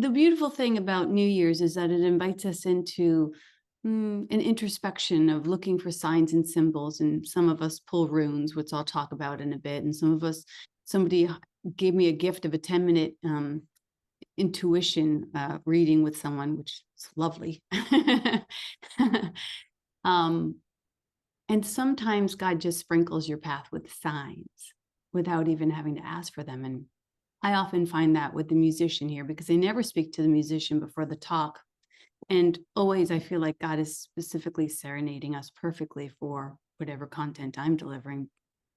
the beautiful thing about New Year's is that it invites us into an introspection of looking for signs and symbols. And some of us pull runes, which I'll talk about in a bit. And some of us, somebody gave me a gift of a 10-minute intuition reading with someone, which is lovely. um, and sometimes God just sprinkles your path with signs without even having to ask for them. And I often find that with the musician here, because I never speak to the musician before the talk. And always I feel like God is specifically serenading us perfectly for whatever content I'm delivering,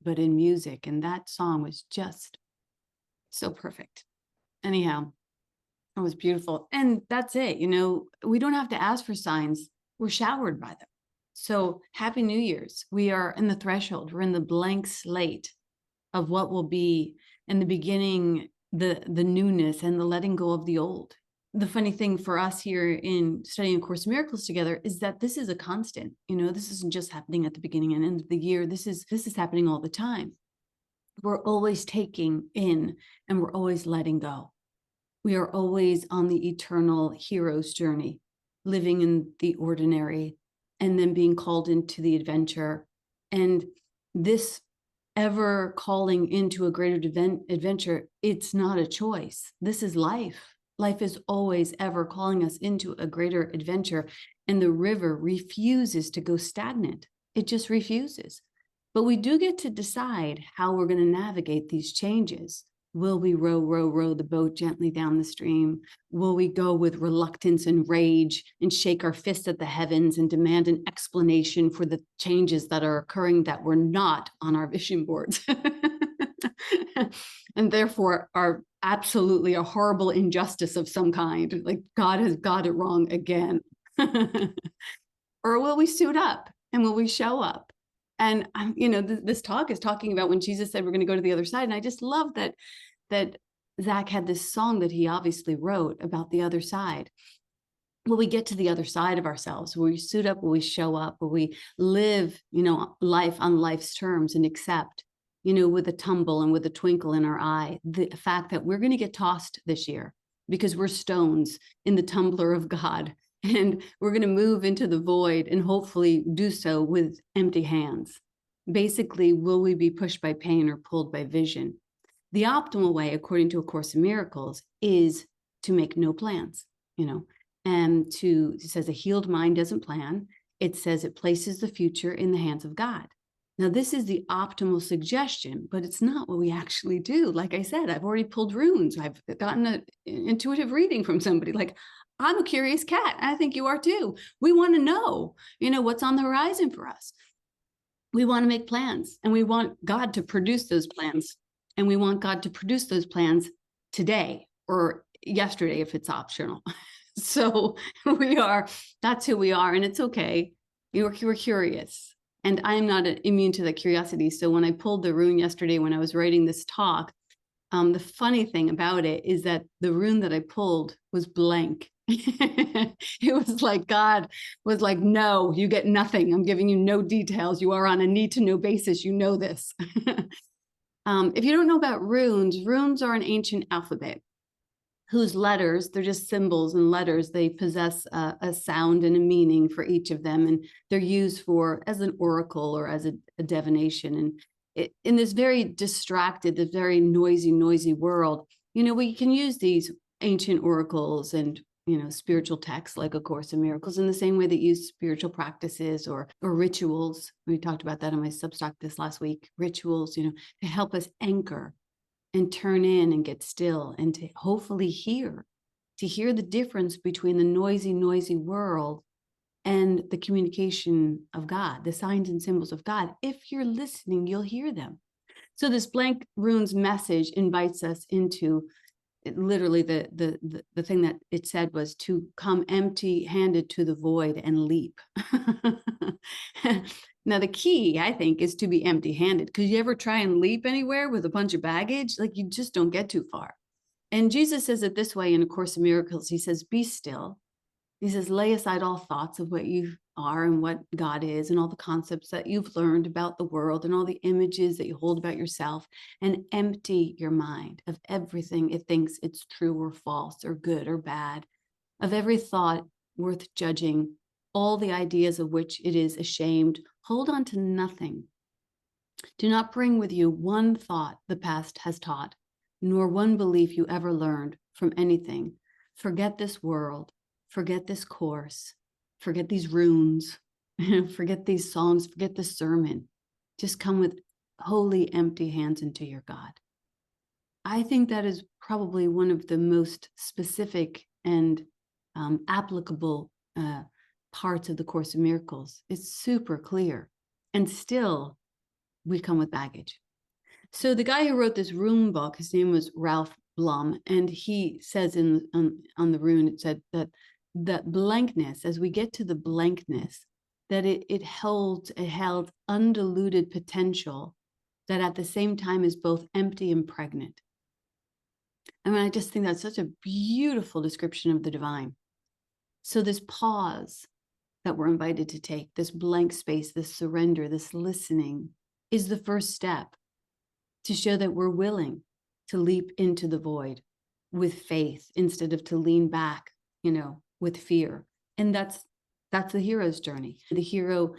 but in music. And that song was just so perfect. Anyhow, it was beautiful. And that's it. We don't have to ask for signs. We're showered by them. So happy New Year's. We are in the threshold. We're in the blank slate of what will be in the beginning, the newness and the letting go of the old. The funny thing for us here in studying A Course in Miracles together is that this is a constant. This isn't just happening at the beginning and end of the year. This is happening all the time. We're always taking in and we're always letting go. We are always on the eternal hero's journey, living in the ordinary and then being called into the adventure. And this ever calling into a greater adventure, it's not a choice. This is life. Life is always ever calling us into a greater adventure. And the river refuses to go stagnant. It just refuses. But we do get to decide how we're going to navigate these changes. Will we row the boat gently down the stream? Will we go with reluctance and rage and shake our fists at the heavens and demand an explanation for the changes that are occurring that were not on our vision boards and therefore are absolutely a horrible injustice of some kind, like God has got it wrong again? Or will we suit up and will we show up? And this talk is talking about when Jesus said we're going to go to the other side. And I just love that Zach had this song that he obviously wrote about the other side. Will we get to the other side of ourselves? Will we suit up? Will we show up? Will we live, life on life's terms and accept, with a tumble and with a twinkle in our eye, the fact that we're going to get tossed this year because we're stones in the tumbler of God. And we're going to move into the void and hopefully do so with empty hands. Basically, will we be pushed by pain or pulled by vision? The optimal way, according to A Course in Miracles, is to make no plans, and it says a healed mind doesn't plan. It says it places the future in the hands of God. Now, this is the optimal suggestion, but it's not what we actually do. Like I said, I've already pulled runes. I've gotten an intuitive reading from somebody. Like, I'm a curious cat. I think you are too. We want to know, what's on the horizon for us. We want to make plans and we want God to produce those plans. And we want God to produce those plans today or yesterday if it's optional. So that's who we are. And it's okay. We're curious. And I'm not immune to the curiosity. So when I pulled the rune yesterday, when I was writing this talk, the funny thing about it is that the rune that I pulled was blank. It was like God was like, no, you get nothing. I'm giving you no details. You are on a need to know basis. You know this. If you don't know about runes are an ancient alphabet whose letters, they're just symbols and letters. They possess a sound and a meaning for each of them. And they're used as an oracle or as a divination. And in this very distracted, this very noisy world, we can use these ancient oracles and spiritual texts like A Course in Miracles in the same way that use spiritual practices or rituals. We talked about that on my Substack this last week. Rituals, to help us anchor and turn in and get still and to hopefully hear the difference between the noisy world and the communication of God, the signs and symbols of God. If you're listening, you'll hear them. So this blank runes message invites us into literally the thing that it said was to come empty-handed to the void and leap. Now, the key, I think, is to be empty-handed, because you ever try and leap anywhere with a bunch of baggage, like you just don't get too far. And Jesus says it this way in A Course in Miracles. He says, be still. He says, lay aside all thoughts of what you are and what God is and all the concepts that you've learned about the world and all the images that you hold about yourself, and empty your mind of everything it thinks it's true or false or good or bad, of every thought worth judging, all the ideas of which it is ashamed. Hold on to nothing. Do not bring with you one thought the past has taught, nor one belief you ever learned from anything. Forget this world, forget this course, forget these runes, forget these songs, forget this sermon. Just come with wholly empty hands into your God. I think that is probably one of the most specific and applicable parts of the Course in Miracles. It's super clear. And still, we come with baggage. So the guy who wrote this rune book, his name was Ralph Blum, and he says on the rune, it said that blankness, as we get to the blankness, that it held undiluted potential that at the same time is both empty and pregnant. I mean, I just think that's such a beautiful description of the divine. So this pause that we're invited to take, this blank space, this surrender, this listening, is the first step to show that we're willing to leap into the void with faith instead of to lean back, with fear. And that's the hero's journey. The hero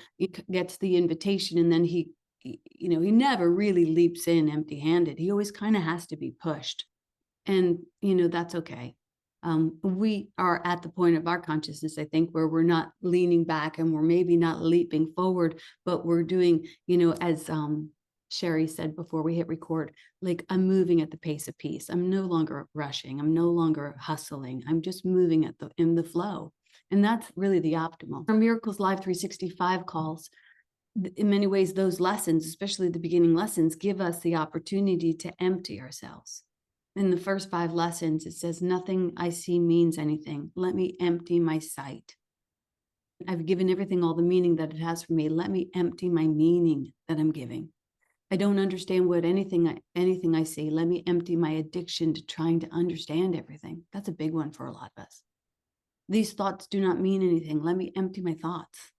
gets the invitation, and then he never really leaps in empty-handed. He always kind of has to be pushed. And, that's okay. We are at the point of our consciousness, I think, where we're not leaning back and we're maybe not leaping forward, but we're doing, as Sherry said before we hit record, like, I'm moving at the pace of peace. I'm no longer rushing. I'm no longer hustling. I'm just moving in the flow. And that's really the optimal. Our Miracles Live 365 calls, in many ways, those lessons, especially the beginning lessons, give us the opportunity to empty ourselves. In the first 5 lessons, it says, nothing I see means anything. Let me empty my sight. I've given everything all the meaning that it has for me. Let me empty my meaning that I'm giving. I don't understand what anything I see. Let me empty my addiction to trying to understand everything. That's a big one for a lot of us. These thoughts do not mean anything. Let me empty my thoughts.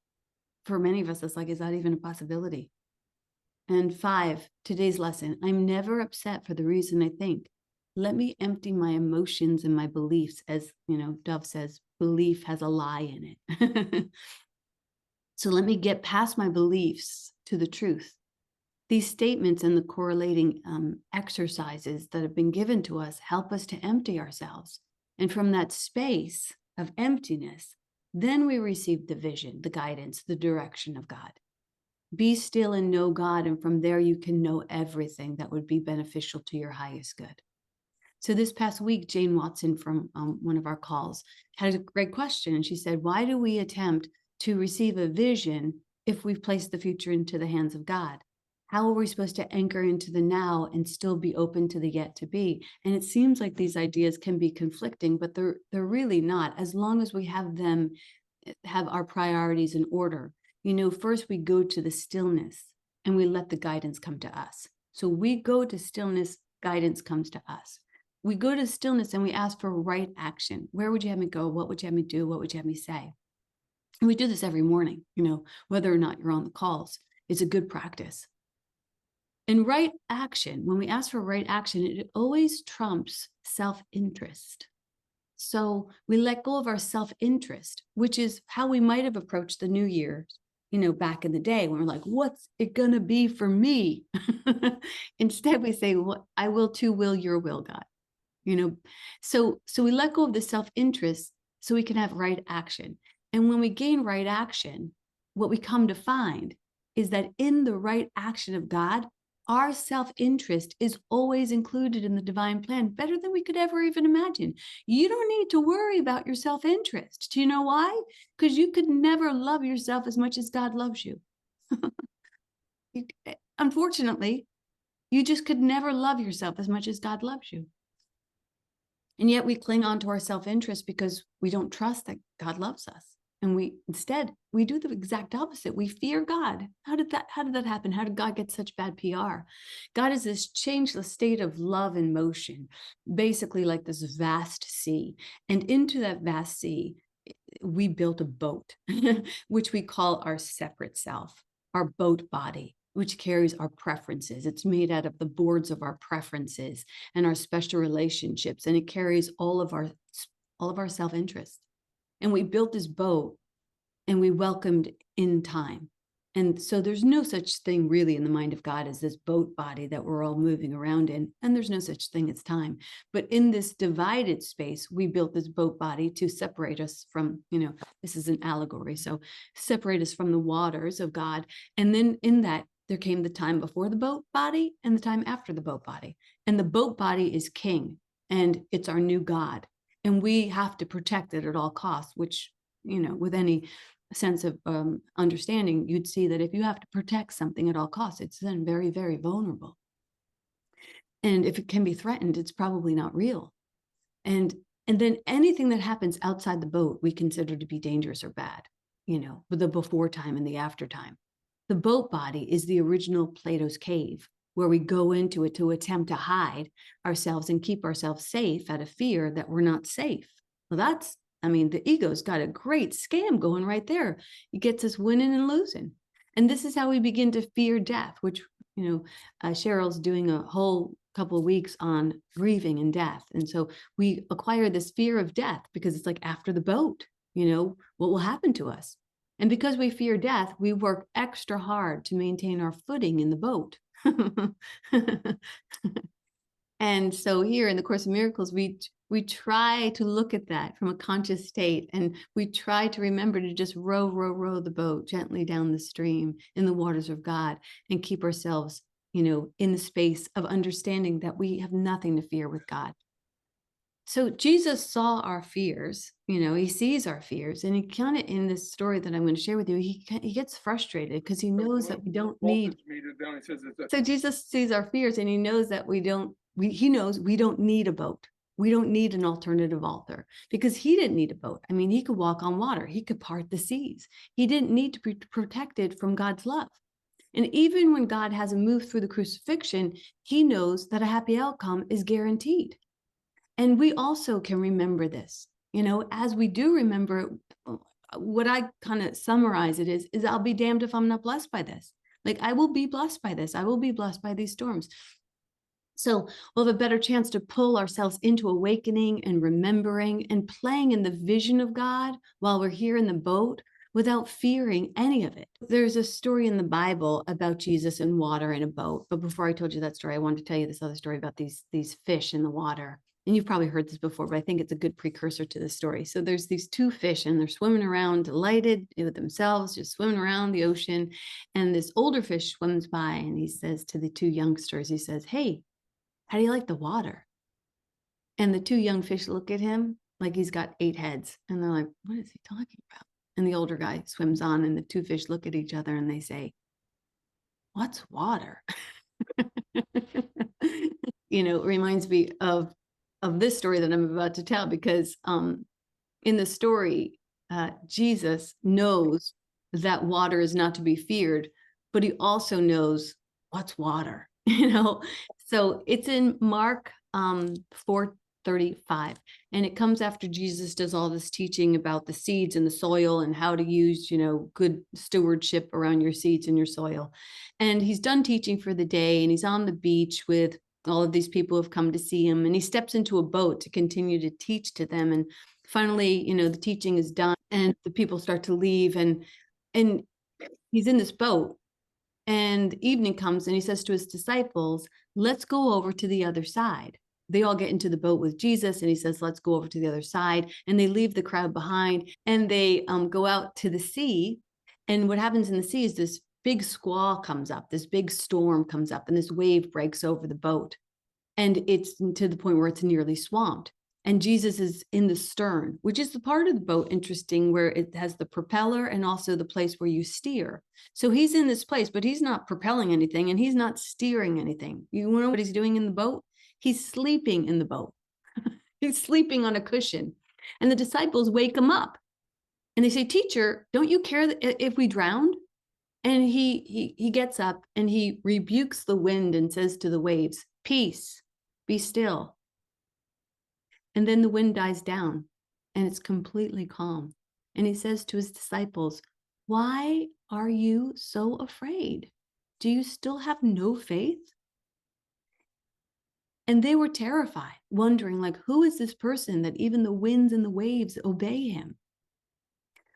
For many of us, it's like, is that even a possibility? And 5, today's lesson, I'm never upset for the reason I think. Let me empty my emotions and my beliefs. As Dove says, belief has a lie in it. So let me get past my beliefs to the truth. These statements and the correlating exercises that have been given to us help us to empty ourselves. And from that space of emptiness, then we receive the vision, the guidance, the direction of God. Be still and know God, and from there you can know everything that would be beneficial to your highest good. So this past week, Jane Watson from one of our calls had a great question. And she said, why do we attempt to receive a vision if we've placed the future into the hands of God? How are we supposed to anchor into the now and still be open to the yet to be? And it seems like these ideas can be conflicting, but they're really not, as long as we have our priorities in order. First we go to the stillness and we let the guidance come to us. So we go to stillness, guidance comes to us. We go to stillness and we ask for right action. Where would you have me go? What would you have me do? What would you have me say? And we do this every morning, whether or not you're on the calls. It's a good practice. In right action, when we ask for right action, it always trumps self-interest. So we let go of our self-interest, which is how we might have approached the new year, back in the day when we're like, what's it going to be for me? Instead, we say, well, I will too, will your will, God. So we let go of the self-interest so we can have right action. And when we gain right action, what we come to find is that in the right action of God, our self-interest is always included in the divine plan, better than we could ever even imagine. You don't need to worry about your self-interest. Do you know why? Because you could never love yourself as much as God loves you. Unfortunately, you just could never love yourself as much as God loves you. And yet we cling on to our self-interest because we don't trust that God loves us. And we do the exact opposite. We fear God. How did that happen? How did God get such bad PR? God is this changeless state of love and motion, basically like this vast sea. And into that vast sea, we built a boat, which we call our separate self, our boat body, which carries our preferences. It's made out of the boards of our preferences and our special relationships, and it carries all of our self-interest. And we built this boat, and we welcomed in time. And so there's no such thing really in the mind of God as this boat body that we're all moving around in. And there's no such thing as time. But in this divided space, we built this boat body to separate us from, this is an allegory. So separate us from the waters of God. And then in that, there came the time before the boat body and the time after the boat body. And the boat body is king, and it's our new God. And we have to protect it at all costs, which, with any sense of understanding, you'd see that if you have to protect something at all costs, it's then very, very vulnerable. And if it can be threatened, it's probably not real. And then anything that happens outside the boat, we consider to be dangerous or bad, with the before time and the after time. The boat body is the original Plato's cave, where we go into it to attempt to hide ourselves and keep ourselves safe out of fear that we're not safe. Well, the ego's got a great scam going right there. It gets us winning and losing. And this is how we begin to fear death, which, Cheryl's doing a whole couple of weeks on grieving and death. And so we acquire this fear of death because it's like after the boat, what will happen to us? And because we fear death, we work extra hard to maintain our footing in the boat. And so here in the Course of Miracles, we try to look at that from a conscious state, and we try to remember to just row the boat gently down the stream in the waters of God and keep ourselves, in the space of understanding that we have nothing to fear with God. So Jesus saw our fears, he sees our fears, and he kind of, in this story that I'm going to share with you, he gets frustrated because he knows that we don't need. So Jesus sees our fears, and he knows that we don't need a boat. We don't need an alternative author, because he didn't need a boat. He could walk on water. He could part the seas. He didn't need to be protected from God's love. And even when God has him move through the crucifixion, he knows that a happy outcome is guaranteed. And we also can remember this, as we do remember, what I kind of summarize it is I'll be damned if I'm not blessed by this. Like, I will be blessed by this. I will be blessed by these storms. So we'll have a better chance to pull ourselves into awakening and remembering and playing in the vision of God while we're here in the boat without fearing any of it. There's a story in the Bible about Jesus in water in a boat. But before I told you that story, I wanted to tell you this other story about these fish in the water. And you've probably heard this before, but I think it's a good precursor to the story. So there's these two fish, and they're swimming around, delighted with themselves, just swimming around the ocean. And this older fish swims by, and he says to the two youngsters, he says, "Hey, how do you like the water?" And the two young fish look at him like he's got 8 heads. And they're like, "What is he talking about?" And the older guy swims on, and the two fish look at each other and they say, "What's water?" It reminds me of this story that I'm about to tell, because in the story, Jesus knows that water is not to be feared, but he also knows what's water, So it's in Mark 4:35, and it comes after Jesus does all this teaching about the seeds and the soil and how to use, good stewardship around your seeds and your soil. And he's done teaching for the day, and he's on the beach with all of these people who have come to see him, and he steps into a boat to continue to teach to them. And finally, the teaching is done, and the people start to leave, and he's in this boat, and evening comes, and he says to his disciples, "Let's go over to the other side." They all get into the boat with Jesus, and he says, "Let's go over to the other side." And they leave the crowd behind, and they go out to the sea. And what happens in the sea is this big squall comes up, this big storm comes up, and this wave breaks over the boat. And it's to the point where it's nearly swamped. And Jesus is in the stern, which is the part of the boat, interesting, where it has the propeller and also the place where you steer. So he's in this place, but he's not propelling anything, and he's not steering anything. You know what he's doing in the boat? He's sleeping in the boat. He's sleeping on a cushion. And the disciples wake him up. And they say, "Teacher, don't you care if we drown?" And he gets up, and he rebukes the wind and says to the waves, "Peace, be still." And then the wind dies down, and it's completely calm. And he says to his disciples, "Why are you so afraid? Do you still have no faith?" And they were terrified, wondering, like, who is this person that even the winds and the waves obey him?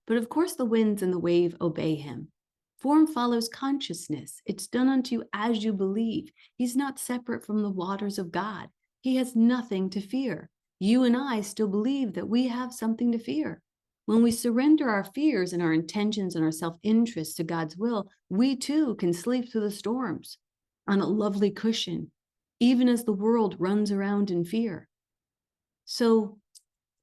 But of course, the winds and the wave obey him. Form follows consciousness. It's done unto you as you believe. He's not separate from the waters of God. He has nothing to fear. You and I still believe that we have something to fear. When we surrender our fears and our intentions and our self-interest to God's will, we too can sleep through the storms on a lovely cushion, even as the world runs around in fear. So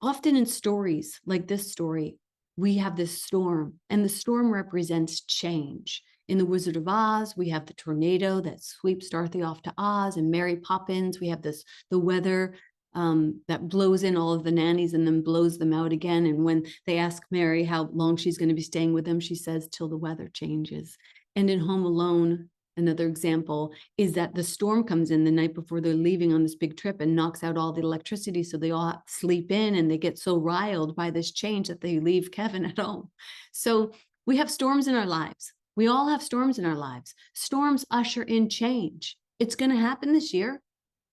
often in stories like this story, we have this storm, and the storm represents change. In The Wizard of Oz, we have the tornado that sweeps Dorothy off to Oz, and Mary Poppins, we have the weather that blows in all of the nannies and then blows them out again. And when they ask Mary how long she's going to be staying with them, she says, till the weather changes. And in Home Alone, another example is that the storm comes in the night before they're leaving on this big trip and knocks out all the electricity. So they all sleep in and they get so riled by this change that they leave Kevin at home. So we have storms in our lives. We all have storms in our lives. Storms usher in change. It's going to happen this year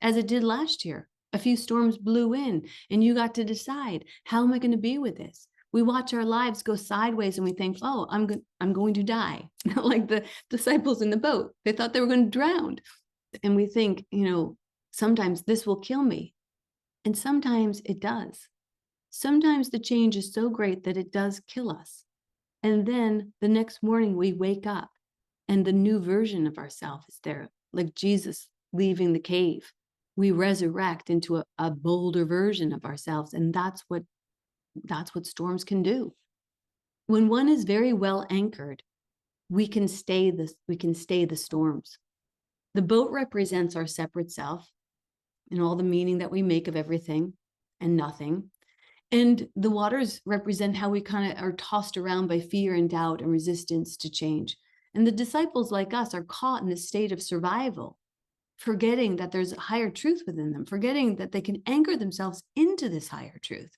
as it did last year. A few storms blew in and you got to decide, how am I going to be with this? We watch our lives go sideways and we think, oh, I'm going to die. Like the disciples in the boat, they thought they were going to drown. And we think, sometimes this will kill me. And sometimes it does. Sometimes the change is so great that it does kill us. And then the next morning we wake up and the new version of ourselves is there, like Jesus leaving the cave. We resurrect into a bolder version of ourselves. And that's what storms can do. When one is very well anchored, we can stay the storms. The boat represents our separate self and all the meaning that we make of everything and nothing. And the waters represent how we kind of are tossed around by fear and doubt and resistance to change. And the disciples, like us, are caught in this state of survival, forgetting that there's a higher truth within them, forgetting that they can anchor themselves into this higher truth.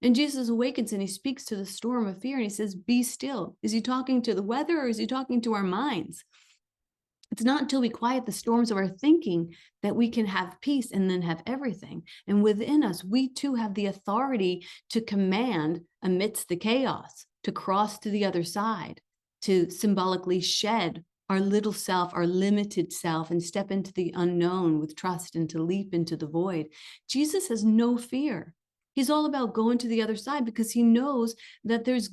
And Jesus awakens and he speaks to the storm of fear and he says, be still. Is he talking to the weather or is he talking to our minds? It's not until we quiet the storms of our thinking that we can have peace and then have everything. And within us, we too have the authority to command amidst the chaos, to cross to the other side, to symbolically shed our little self, our limited self, and step into the unknown with trust and to leap into the void. Jesus has no fear. He's all about going to the other side because he knows that there's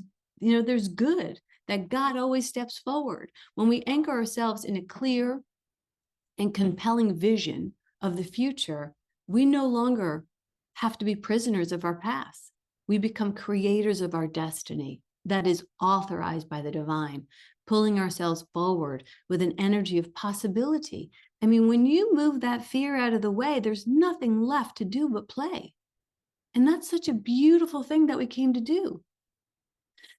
good, that God always steps forward. When we anchor ourselves in a clear and compelling vision of the future, we no longer have to be prisoners of our past. We become creators of our destiny that is authorized by the divine, pulling ourselves forward with an energy of possibility. I mean, when you move that fear out of the way, there's nothing left to do but play. And that's such a beautiful thing that we came to do.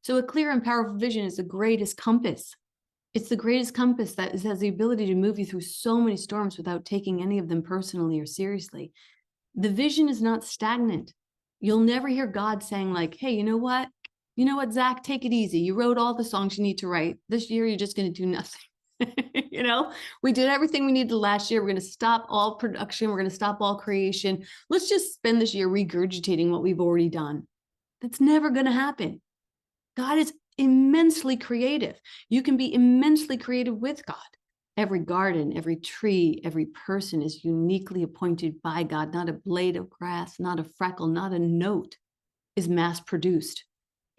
So a clear and powerful vision is the greatest compass. It's the greatest compass that has the ability to move you through so many storms without taking any of them personally or seriously. The vision is not stagnant. You'll never hear God saying like, hey, you know what, Zach, take it easy. You wrote all the songs you need to write. This year, you're just going to do nothing. We did everything we needed last year. We're going to stop all production. We're going to stop all creation. Let's just spend this year regurgitating what we've already done. That's never going to happen. God is immensely creative. You can be immensely creative with God. Every garden, every tree, every person is uniquely appointed by God. Not a blade of grass, not a freckle, not a note is mass produced.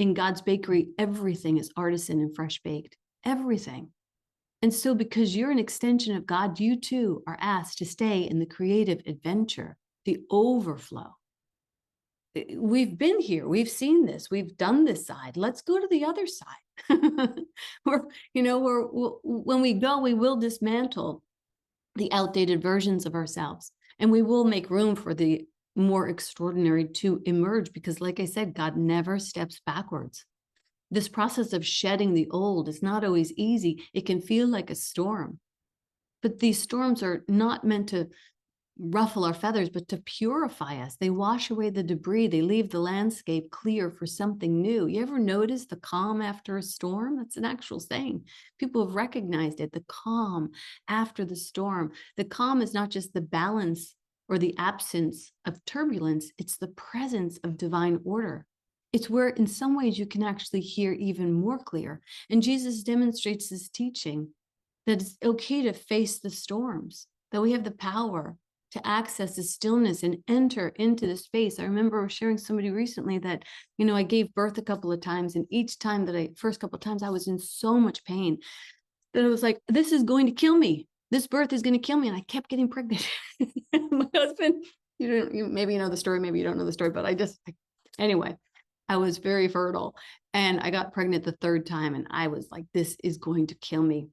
In God's bakery, everything is artisan and fresh baked. Everything. And so because you're an extension of God, you too are asked to stay in the creative adventure, the overflow. We've been here. We've seen this. We've done this side. Let's go to the other side. When we go, we will dismantle the outdated versions of ourselves, and we will make room for the more extraordinary to emerge, because like I said, God never steps backwards. This process of shedding the old is not always easy. It can feel like a storm, but these storms are not meant to ruffle our feathers, but to purify us. They wash away the debris. They leave the landscape clear for something new. You ever notice the calm after a storm? That's an actual saying. People have recognized it, the calm after the storm. The calm is not just the balance or the absence of turbulence, it's the presence of divine order. It's where, in some ways, you can actually hear even more clear. And Jesus demonstrates this teaching that it's okay to face the storms, that we have the power to access the stillness and enter into the space. I remember sharing somebody recently that, I gave birth a couple of times, and each time first couple of times, I was in so much pain that it was like, this is going to kill me. This birth is going to kill me. And I kept getting pregnant. My husband, maybe you know the story, maybe you don't know the story, but anyway, I was very fertile and I got pregnant the third time. And I was like, this is going to kill me.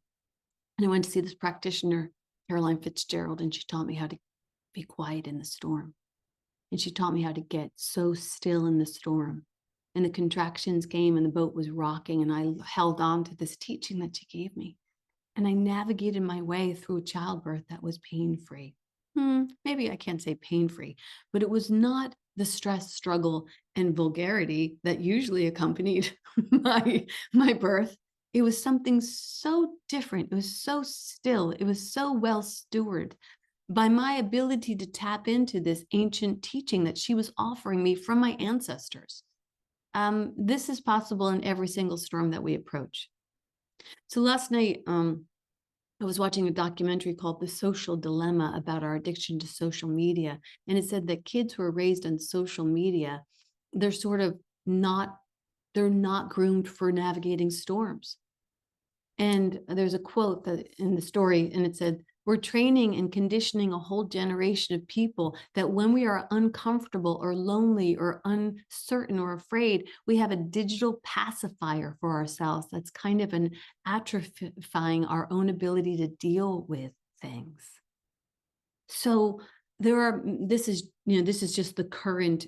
And I went to see this practitioner, Caroline Fitzgerald, and she taught me how to be quiet in the storm. And she taught me how to get so still in the storm. And the contractions came and the boat was rocking, and I held on to this teaching that she gave me. And I navigated my way through a childbirth that was pain-free. Maybe I can't say pain-free, but it was not the stress, struggle, and vulgarity that usually accompanied my birth. It was something so different. It was so still. It was so well stewarded by my ability to tap into this ancient teaching that she was offering me from my ancestors. This is possible in every single storm that we approach. So last night, I was watching a documentary called The Social Dilemma about our addiction to social media. And it said that kids who are raised on social media, they're not groomed for navigating storms. And there's a quote that in the story, and it said, we're training and conditioning a whole generation of people that when we are uncomfortable or lonely or uncertain or afraid, we have a digital pacifier for ourselves that's kind of an atrophying our own ability to deal with things. So this is just the current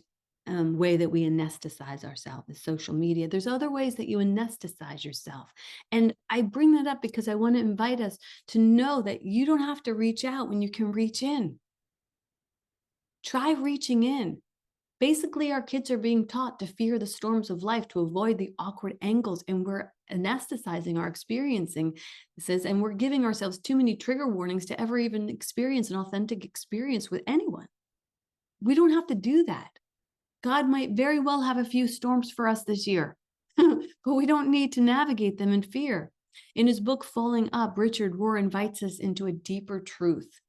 way that we anesthetize ourselves is social media. There's other ways that you anesthetize yourself. And I bring that up because I want to invite us to know that you don't have to reach out when you can reach in. Try reaching in. Basically, our kids are being taught to fear the storms of life, to avoid the awkward angles, and we're anesthetizing our experiencing this, and we're giving ourselves too many trigger warnings to ever even experience an authentic experience with anyone. We don't have to do that. God might very well have a few storms for us this year, but we don't need to navigate them in fear. In his book, Falling Up, Richard Rohr invites us into a deeper truth.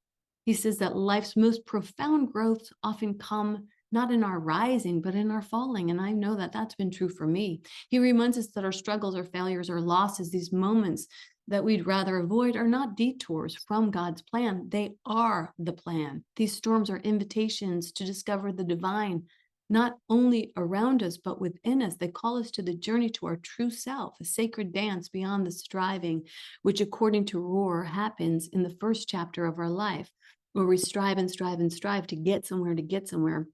He says that life's most profound growths often come not in our rising, but in our falling. And I know that that's been true for me. He reminds us that our struggles or failures or losses, these moments that we'd rather avoid, are not detours from God's plan. They are the plan. These storms are invitations to discover the divine, not only around us, but within us. They call us to the journey to our true self, a sacred dance beyond the striving, which according to Rohr happens in the first chapter of our life, where we strive and strive and strive to get somewhere, And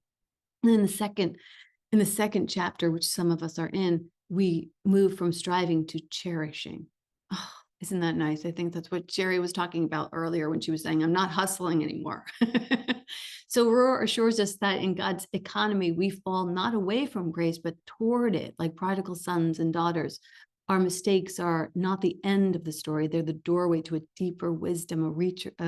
in the second chapter, which some of us are in, we move from striving to cherishing. Oh, isn't that nice? I think that's what Jerry was talking about earlier when she was saying, I'm not hustling anymore. So Rohr assures us that in God's economy, we fall not away from grace, but toward it, like prodigal sons and daughters. Our mistakes are not the end of the story. They're the doorway to a deeper wisdom, a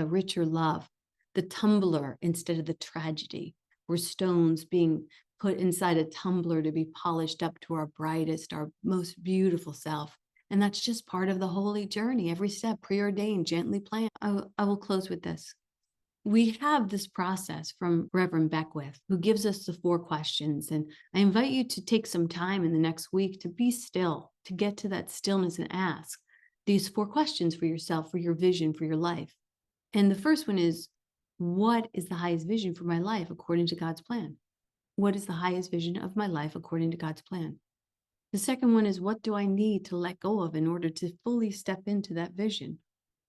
richer love, the tumbler instead of the tragedy. We're stones being put inside a tumbler to be polished up to our brightest, our most beautiful self. And that's just part of the holy journey. Every step preordained, gently planned. I will close with this. We have this process from Reverend Beckwith, who gives us the 4 questions. And I invite you to take some time in the next week to be still, to get to that stillness and ask these 4 questions for yourself, for your vision, for your life. And the first one is, what is the highest vision for my life according to God's plan? What is the highest vision of my life according to God's plan? The second one is, what do I need to let go of in order to fully step into that vision?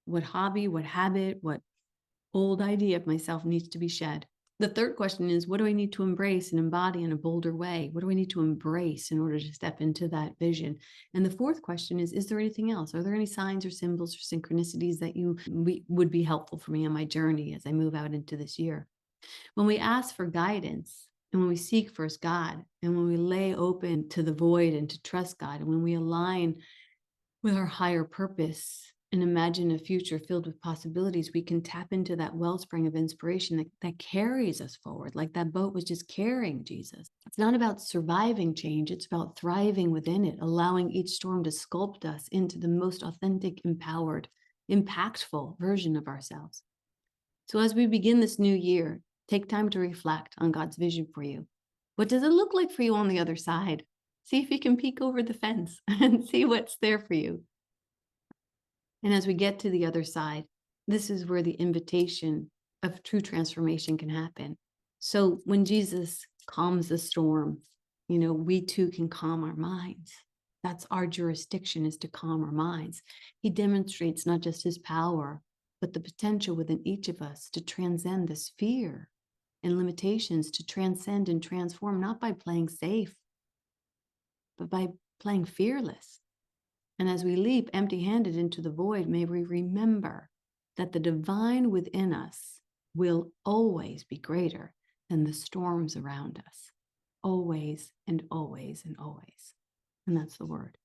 What hobby, what habit, what old idea of myself needs to be shed? The third question is, what do I need to embrace and embody in a bolder way? What do I need to embrace in order to step into that vision? And the fourth question is there anything else? Are there any signs or symbols or synchronicities that would be helpful for me on my journey as I move out into this year? When we ask for guidance, and when we seek first God, and when we lay open to the void and to trust God, and when we align with our higher purpose and imagine a future filled with possibilities, we can tap into that wellspring of inspiration that carries us forward, like that boat was just carrying Jesus. It's not about surviving change, it's about thriving within it, allowing each storm to sculpt us into the most authentic, empowered, impactful version of ourselves. So as we begin this new year, take time to reflect on God's vision for you. What does it look like for you on the other side? See if you can peek over the fence and see what's there for you. And as we get to the other side, this is where the invitation of true transformation can happen. So when Jesus calms the storm, we too can calm our minds. That's our jurisdiction, is to calm our minds. He demonstrates not just his power, but the potential within each of us to transcend this fear and limitations, to transcend and transform, not by playing safe, but by playing fearless. And as we leap empty-handed into the void, may we remember that the divine within us will always be greater than the storms around us. Always and always and always. And that's the word.